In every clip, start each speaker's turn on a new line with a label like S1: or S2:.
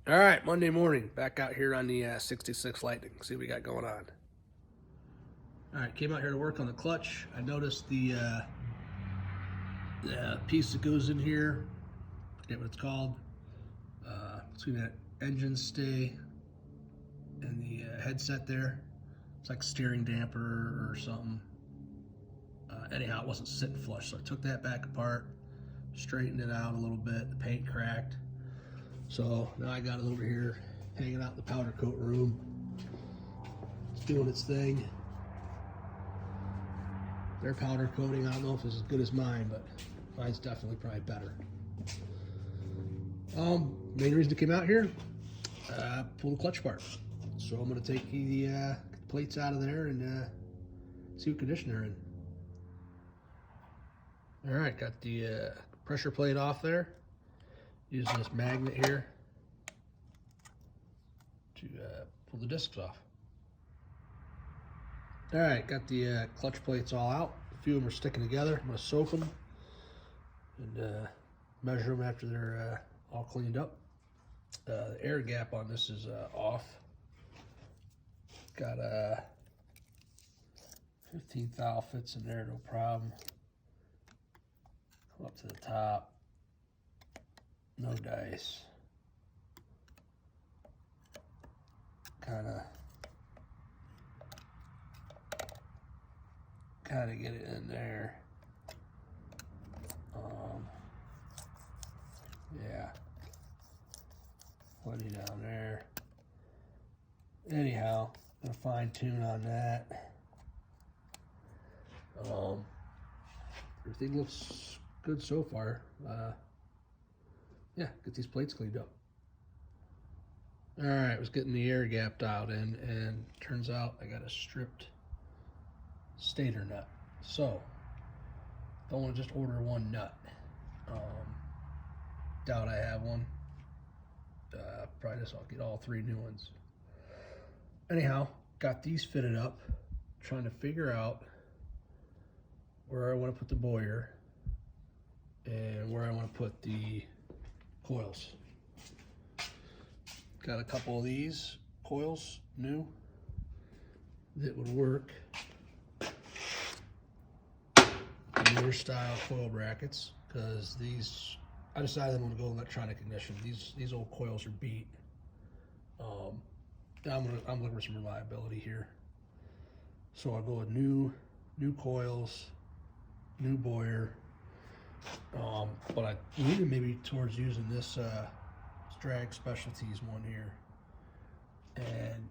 S1: All right, Monday morning, back out here on the 66 Lightning. See what we got going on. All right, came out here to work on the clutch. I noticed the piece that goes in here, I forget what it's called, between that engine stay and the headset there. It's like steering damper or something. Anyhow, it wasn't sitting flush, so I took that back apart, straightened it out a little bit. The paint cracked. So now I got it over here hanging out in the powder coat room. It's doing its thing. Their powder coating, I don't know if it's as good as mine, but mine's definitely probably better. Main reason to come out here, pull the clutch apart. So I'm going to take the plates out of there and see what condition they're in. All right, got the pressure plate off there. Using this magnet here to pull the discs off. All right, got the clutch plates all out. A few of them are sticking together. I'm gonna soak them and measure them after they're all cleaned up. The air gap on this is off. Got a 15th thou fits in there, no problem. Come up to the top. No dice. Kinda get it in there. Yeah. Plenty down there. Anyhow, gonna fine tune on that. Everything looks good so far. Yeah, get these plates cleaned up. All right, was getting the air gap dialed in, and turns out I got a stripped stator nut. So, don't want to just order one nut. Doubt I have one. Probably just I'll get all 3 new ones. Anyhow, got these fitted up, trying to figure out where I want to put the boiler and where I want to put the coils. Got a couple of these coils, new, that would work. Newer style coil brackets, because these, I decided I want to go electronic ignition. These old coils are beat. I'm looking for some reliability here. So I'll go with new coils, new boiler. But I leaning maybe towards using this Drag Specialties one here. And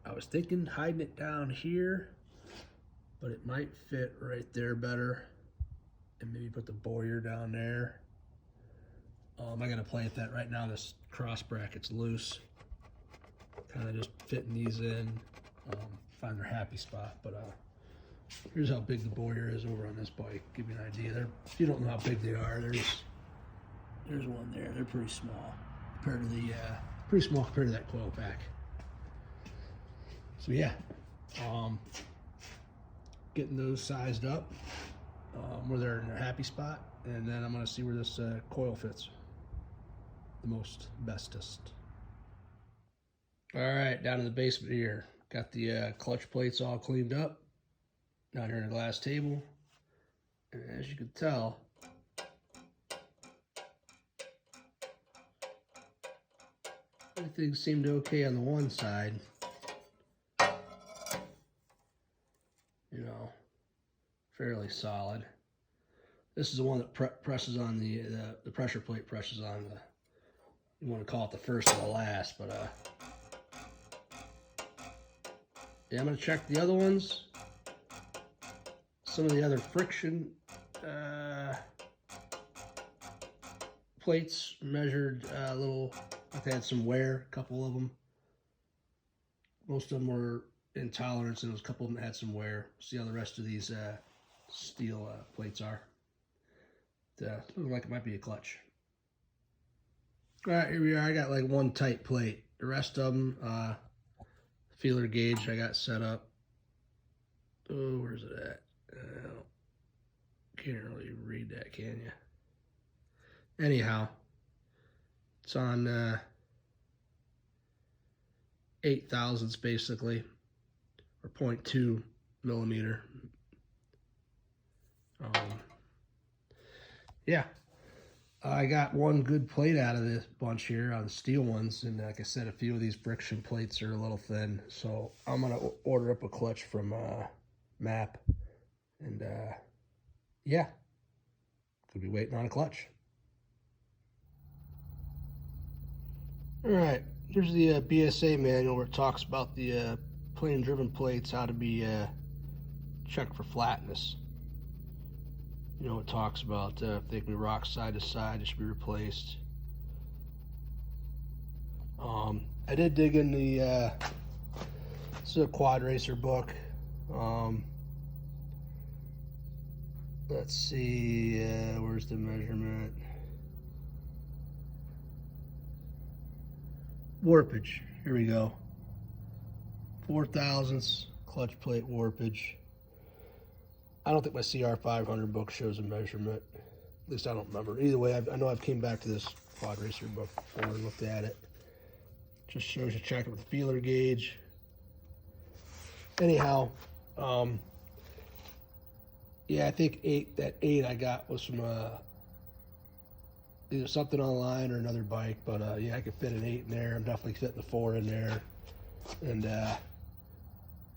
S1: I was thinking hiding it down here, but it might fit right there better. And maybe put the boiler down there. I gotta play with that right now. This cross bracket's loose. Kind of just fitting these in, find their happy spot. But here's how big the boiler is over on this bike. Give you an idea. If you don't know how big they are, there's one there. They're pretty small compared to that coil pack. So yeah, getting those sized up where they're in their happy spot, and then I'm gonna see where this coil fits the bestest. All right, down in the basement here, got the clutch plates all cleaned up down here in a glass table, and as you can tell, everything seemed okay on the one side. You know, fairly solid. This is the one that presses on the pressure plate presses on the, you want to call it the first or the last, but yeah, I'm gonna check the other ones. Some of the other friction plates measured a little, like they had some wear, a couple of them. Most of them were in tolerance, and there was a couple of them that had some wear. See how the rest of these steel plates are. Looks like it might be a clutch. All right, here we are. I got like one tight plate. The rest of them, feeler gauge I got set up. Oh, where's it at? Can't really read that, can you? Anyhow, it's on 8 thousandths basically, or 0.2 millimeter. Yeah, I got one good plate out of this bunch here on the steel ones, and like I said, a few of these friction plates are a little thin, so I'm gonna order up a clutch from MAP, and yeah, could be waiting on a clutch. All right, here's the BSA manual where it talks about the plane driven plates, how to be checked for flatness. You know, it talks about if they can be rocked side to side, it should be replaced. I did dig in the, this is a quad racer book. Let's see, where's the measurement? Warpage, here we go. 4 thousandths clutch plate warpage. I don't think my CR500 book shows a measurement. At least I don't remember. Either way, I know I've came back to this quad racer book before and looked at it. Just shows you check it with a feeler gauge. Anyhow, yeah, I think that 8 I got was from either something online or another bike, but yeah, I could fit an 8 in there. I'm definitely fitting the 4 in there. And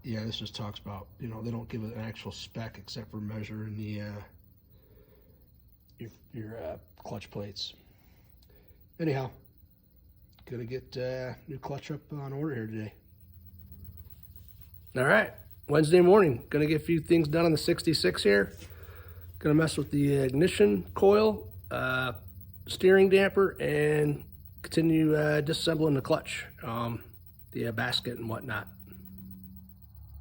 S1: yeah, this just talks about, you know, they don't give it an actual spec except for measuring the your clutch plates. Anyhow, gonna get new clutch up on order here today. All right, Wednesday morning, gonna get a few things done on the 66 here. Gonna mess with the ignition coil, steering damper, and continue disassembling the clutch, the basket and whatnot.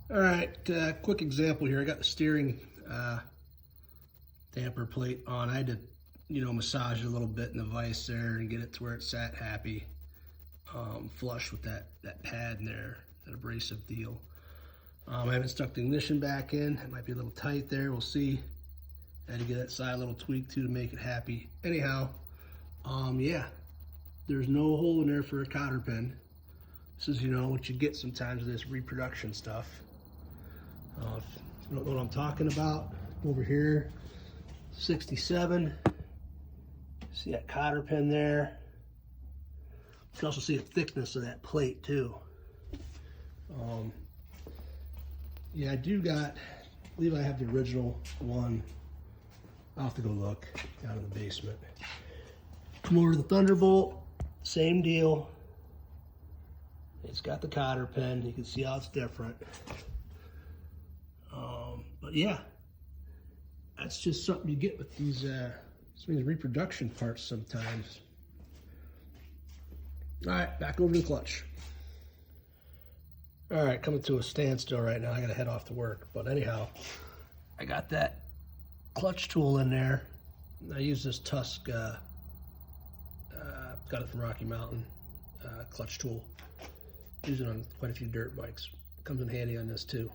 S1: All right, quick example here. I got the steering damper plate on. I had to, you know, massage it a little bit in the vise there and get it to where it sat happy, flush with that pad in there, that abrasive deal. I haven't stuck the ignition back in. It might be a little tight there. We'll see. I had to get that side a little tweaked too to make it happy. Anyhow, yeah, there's no hole in there for a cotter pin. This is, you know, what you get sometimes with this reproduction stuff. If you don't know what I'm talking about, over here, 67. See that cotter pin there? You can also see the thickness of that plate too. Yeah, I believe I have the original one. I'll have to go look down in the basement. Come over to the Thunderbolt, same deal. It's got the cotter pin. You can see how it's different. But yeah, that's just something you get with these reproduction parts sometimes. All right, back over to the clutch. All right, coming to a standstill right now. I gotta head off to work. But anyhow, I got that clutch tool in there. I use this Tusk, got it from Rocky Mountain, clutch tool. Use it on quite a few dirt bikes. Comes in handy on this too.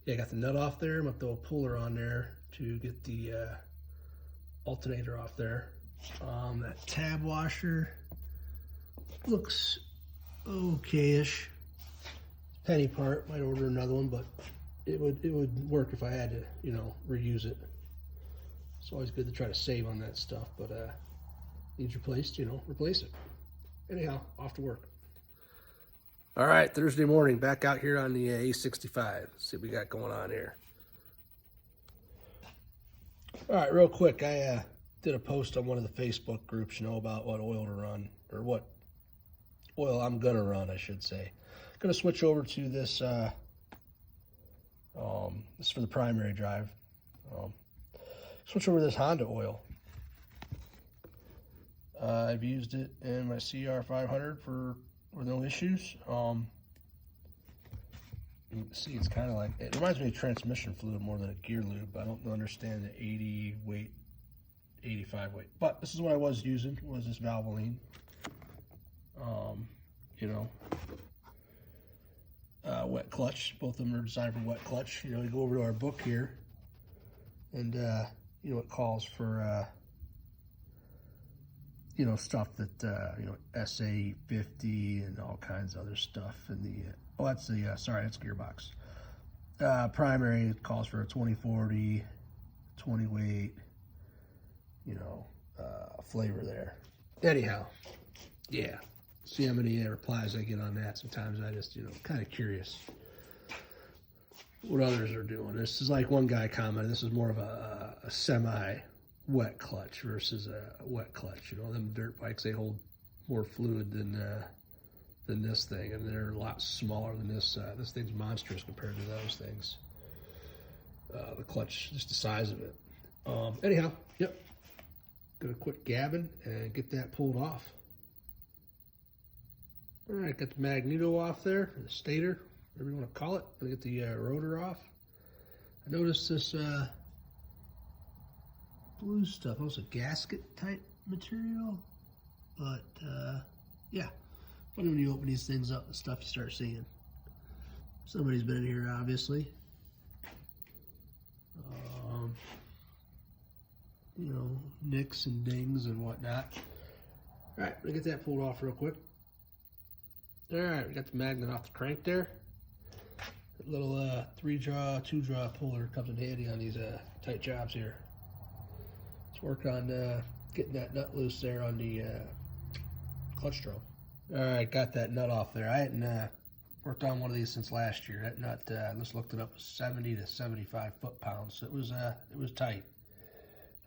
S1: Yeah, I got the nut off there. I'm gonna throw a puller on there to get the alternator off there. That tab washer looks okay-ish. Penny part, might order another one, but it would work if I had to, you know, reuse it. It's always good to try to save on that stuff, but needs replaced, you know, replace it. Anyhow, off to work. All right, Thursday morning, back out here on the A65. Let's see what we got going on here. All right, real quick, I did a post on one of the Facebook groups, you know, about what oil to run, or what oil I'm gonna run, I should say. Gonna switch over to this, this is for the primary drive. Switch over to this Honda oil. I've used it in my CR500 with no issues. You can see it's kind of like, it reminds me of transmission fluid more than a gear lube. I don't understand the 80 weight, 85 weight. But this is what I was using, was this Valvoline. You know, wet clutch. Both of them are designed for wet clutch. You know, you go over to our book here, and you know, it calls for you know, stuff that, you know, SA50 and all kinds of other stuff. And the, oh, that's the, sorry, that's gearbox. Primary calls for a 2040, 20 weight, you know, flavor there. Anyhow, yeah. See how many replies I get on that. Sometimes I just, you know, kind of curious what others are doing. This is like one guy commented, this is more of a semi-wet clutch versus a wet clutch. You know, them dirt bikes, they hold more fluid than this thing, and they're a lot smaller than this. This thing's monstrous compared to those things. The clutch, just the size of it. Anyhow, yep. Gonna quit gabbing and get that pulled off. All right, got the magneto off there, the stator, whatever you want to call it. Gonna get the rotor off. I noticed this blue stuff, also gasket type material, but yeah. When you open these things up, the stuff you start seeing. Somebody's been in here, obviously. You know, nicks and dings and whatnot. All right, let me get that pulled off real quick. All right, we got the magnet off the crank there. That little 3-jaw, 2-jaw puller comes in handy on these tight jobs here. Let's work on getting that nut loose there on the clutch drum. All right, got that nut off there. I hadn't worked on one of these since last year. That nut, I just looked it up, was 70 to 75 foot-pounds. So it was tight.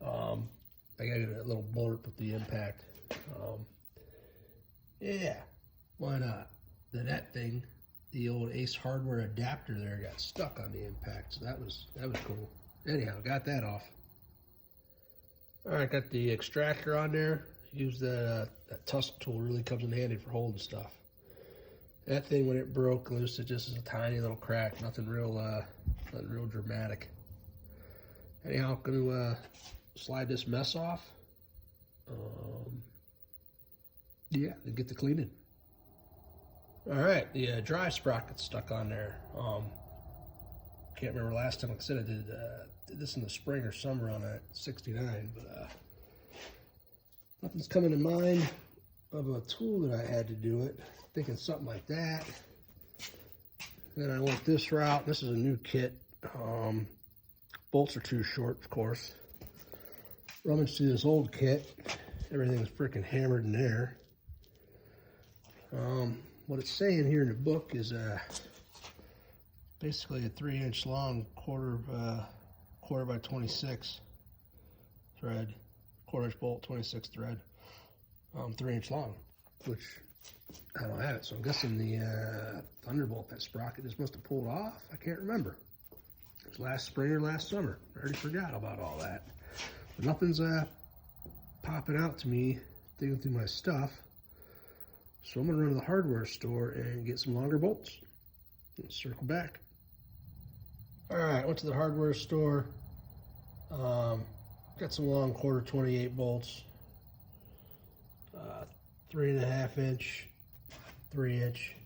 S1: I got a little blurb with the impact. Yeah, why not? Then that thing, the old Ace hardware adapter there, got stuck on the impact. So that was cool. Anyhow, got that off. All right, got the extractor on there. Use that tusk tool, really comes in handy for holding stuff. That thing, when it broke loose, it just is a tiny little crack, nothing real dramatic. Anyhow, I'm gonna slide this mess off. Yeah, and get the cleaning. All right, the drive sprocket's stuck on there. Can't remember last time, like I said, I did this in the spring or summer on a 69, but nothing's coming to mind of a tool that I had to do it. Thinking something like that. Then I went this route. This is a new kit. Bolts are too short, of course. Rummaged through this old kit. Everything's freaking hammered in there. What it's saying here in the book is basically a 3-inch long quarter by 26 thread, quarter-inch bolt, 26 thread, 3-inch long, which I don't have it. So I'm guessing the Thunderbolt, that sprocket, just must have pulled off. I can't remember. It was last spring or last summer. I already forgot about all that. But nothing's popping out to me, digging through my stuff. So I'm gonna run to the hardware store and get some longer bolts. Let's circle back. All right, went to the hardware store. Got some long quarter 28 bolts. 3.5 inch, 3-inch.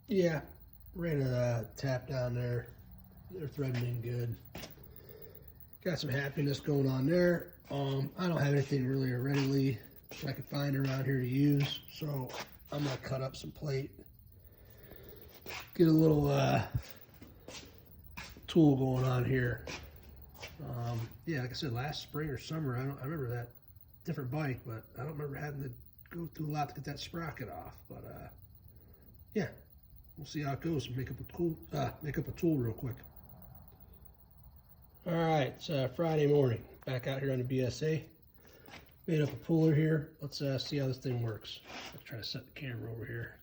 S1: Yeah, ran a tap down there. They're threading in good. Got some happiness going on there. I don't have anything really readily I can find around here to use, so I'm gonna cut up some plate. Get a little tool going on here. Yeah, like I said, last spring or summer, I remember that different bike, but I don't remember having to go through a lot to get that sprocket off. But yeah, we'll see how it goes. Make up a tool real quick. All right, it's Friday morning. Back out here on the BSA. Made up a puller here. Let's see how this thing works. I'll try to set the camera over here.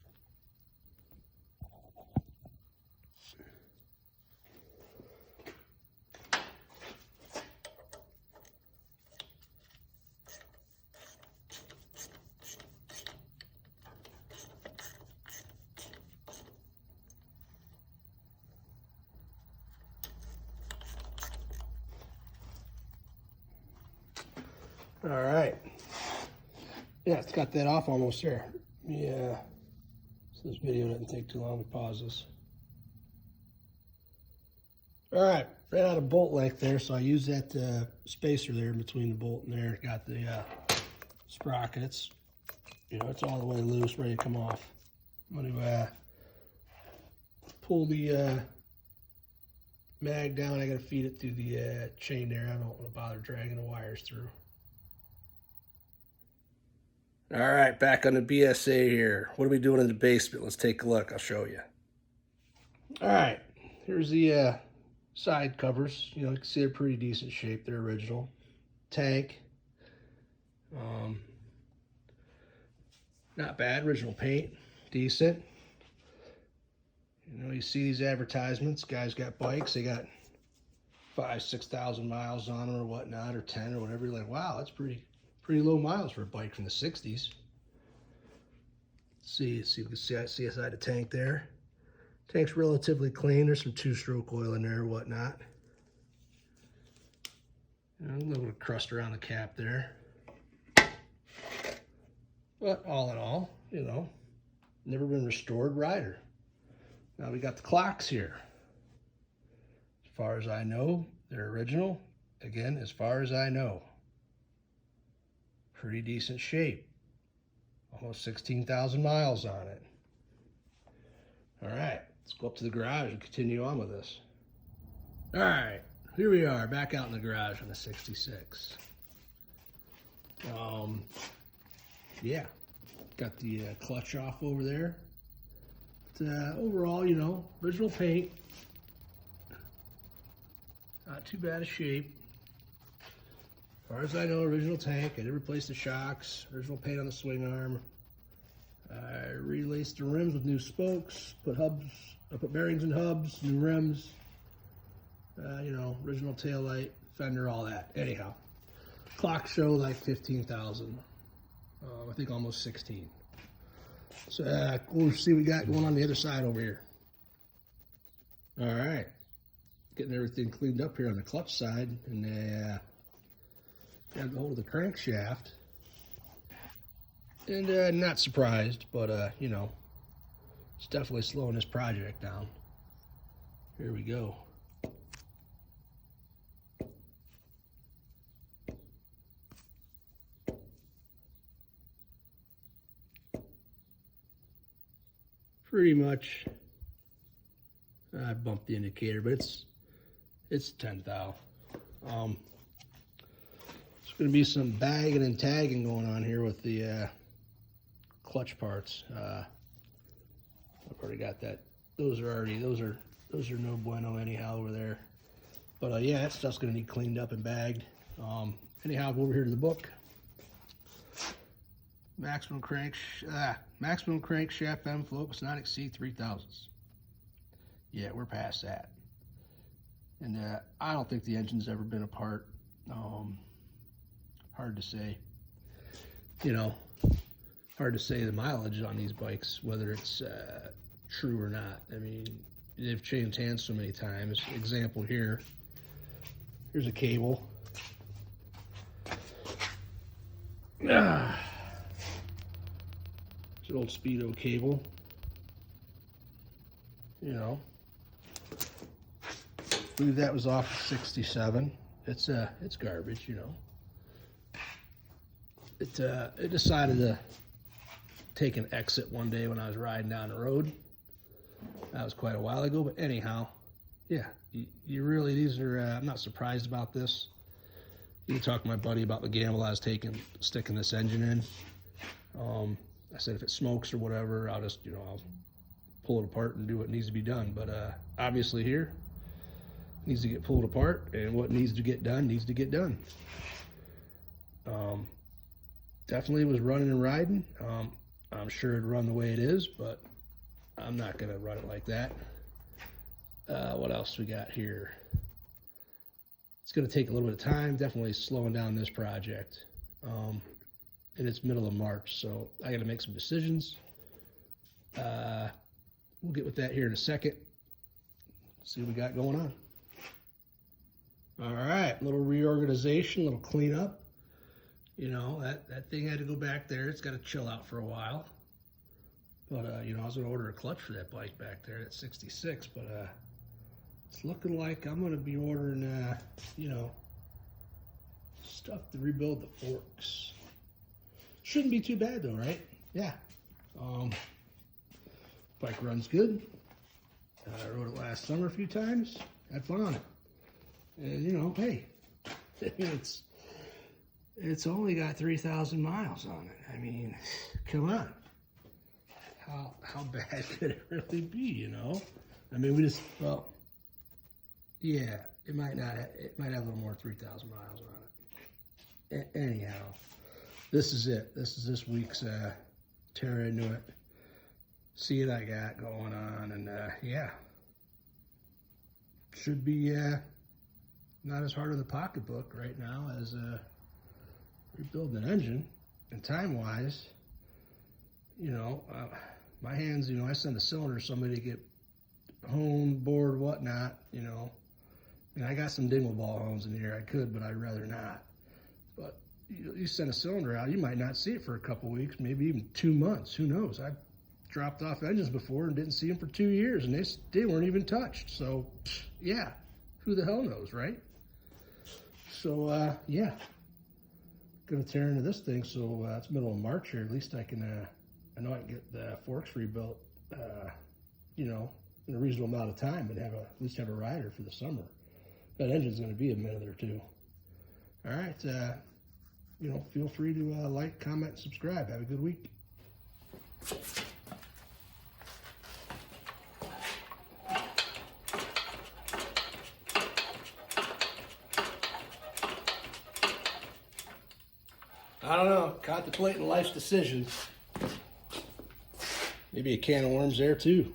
S1: All right. Yeah, it's got that off almost there. Yeah. So this video didn't take too long to pause this. All right, ran out of bolt length there, so I used that spacer there between the bolt and there. Got the sprockets. You know, it's all the way loose, ready to come off. I'm going to pull the mag down. I got to feed it through the chain there. I don't want to bother dragging the wires through. All right, back on the BSA here. What are we doing in the basement? Let's take a look. I'll show you. All right, here's the side covers. You know, you can see they're pretty decent shape. They're original. Tank. Not bad. Original paint. Decent. You know, you see these advertisements. Guys got bikes. They got 5,000-6,000 miles on them or whatnot, or 10 or whatever. You're like, wow, that's pretty low miles for a bike from the 60s. See, we can see inside the tank there. Tank's relatively clean. There's some two-stroke oil in there or whatnot. You know, a little bit of crust around the cap there. But all in all, you know, never been restored rider. Now we got the clocks here. As far as I know, they're original. Again, as far as I know. Pretty decent shape. Almost 16,000 miles on it. All right, let's go up to the garage and continue on with this. All right, here we are, back out in the garage on the 66. Yeah, got the clutch off over there. But, overall, you know, original paint. Not too bad a shape. As far as I know, original tank. I did replace the shocks, original paint on the swing arm. I relaced the rims with new spokes, put bearings in hubs, new rims. You know, original taillight, fender, all that. Anyhow, clock show like 15,000. I think almost 16. So we'll see what we got going on the other side over here. All right, getting everything cleaned up here on the clutch side, and got a hold of the crankshaft. And not surprised, but you know, it's definitely slowing this project down. Here we go. Pretty much, I bumped the indicator, but it's 10 thou. There's going to be some bagging and tagging going on here with the clutch parts. I've already got that. Those are no bueno anyhow over there. But yeah, that stuff's going to need cleaned up and bagged. Anyhow, I'll go over here to the book. Maximum crankshaft bend float must not exceed 3 thousandths. Yeah, we're past that. And I don't think the engine's ever been apart. Hard to say. You know, hard to say the mileage on these bikes, whether it's true or not. I mean, they've changed hands so many times. Example here. Here's a cable. It's an old Speedo cable. You know, I believe that was off 67. It's garbage, you know. It decided to take an exit one day when I was riding down the road. That was quite a while ago, but anyhow, yeah, you really, these are, I'm not surprised about this. You can talk to my buddy about the gamble I was sticking this engine in. I said if it smokes or whatever, I'll just, you know, I'll pull it apart and do what needs to be done. But obviously here, it needs to get pulled apart, and what needs to get done needs to get done. Definitely was running and riding. I'm sure it'd run the way it is, but I'm not gonna run it like that. What else we got here? It's gonna take a little bit of time, definitely slowing down this project. And it's middle of March, so I gotta make some decisions. We'll get with that here in a second. See what we got going on. All right, little reorganization, little cleanup. You know, that thing had to go back there. It's got to chill out for a while. But, you know, I was going to order a clutch for that bike back there at 66, but it's looking like I'm gonna be ordering, you know, stuff to rebuild the forks. Shouldn't be too bad though, right? Yeah. Bike runs good. I rode it last summer a few times. Had fun on it. And you know, hey, it's only got 3,000 miles on it. I mean, come on. How bad could it really be, you know? I mean, we just, well, yeah, it might have a little more 3,000 miles on it. Anyhow, this is it. This is this week's tear into it. See what I got going on, and yeah, should be not as hard on the pocketbook right now as rebuilding an engine. And time-wise, you know, my hands, you know, I send a cylinder to somebody to get honed, bored, whatnot, you know. And I got some dingle ball hones in here. I could, but I'd rather not. But you send a cylinder out, you might not see it for a couple weeks, maybe even 2 months. Who knows? I've dropped off engines before and didn't see them for 2 years, and they weren't even touched. So, yeah, who the hell knows, right? So, yeah, gonna tear into this thing. So it's middle of March here. At least I can, I know I can get the forks rebuilt, you know, in a reasonable amount of time, and have at least have a rider for the summer. That engine's gonna be a minute or two. All right, you know, feel free to like, comment, and subscribe. Have a good week. I don't know, contemplating life's decisions. Maybe a can of worms there too.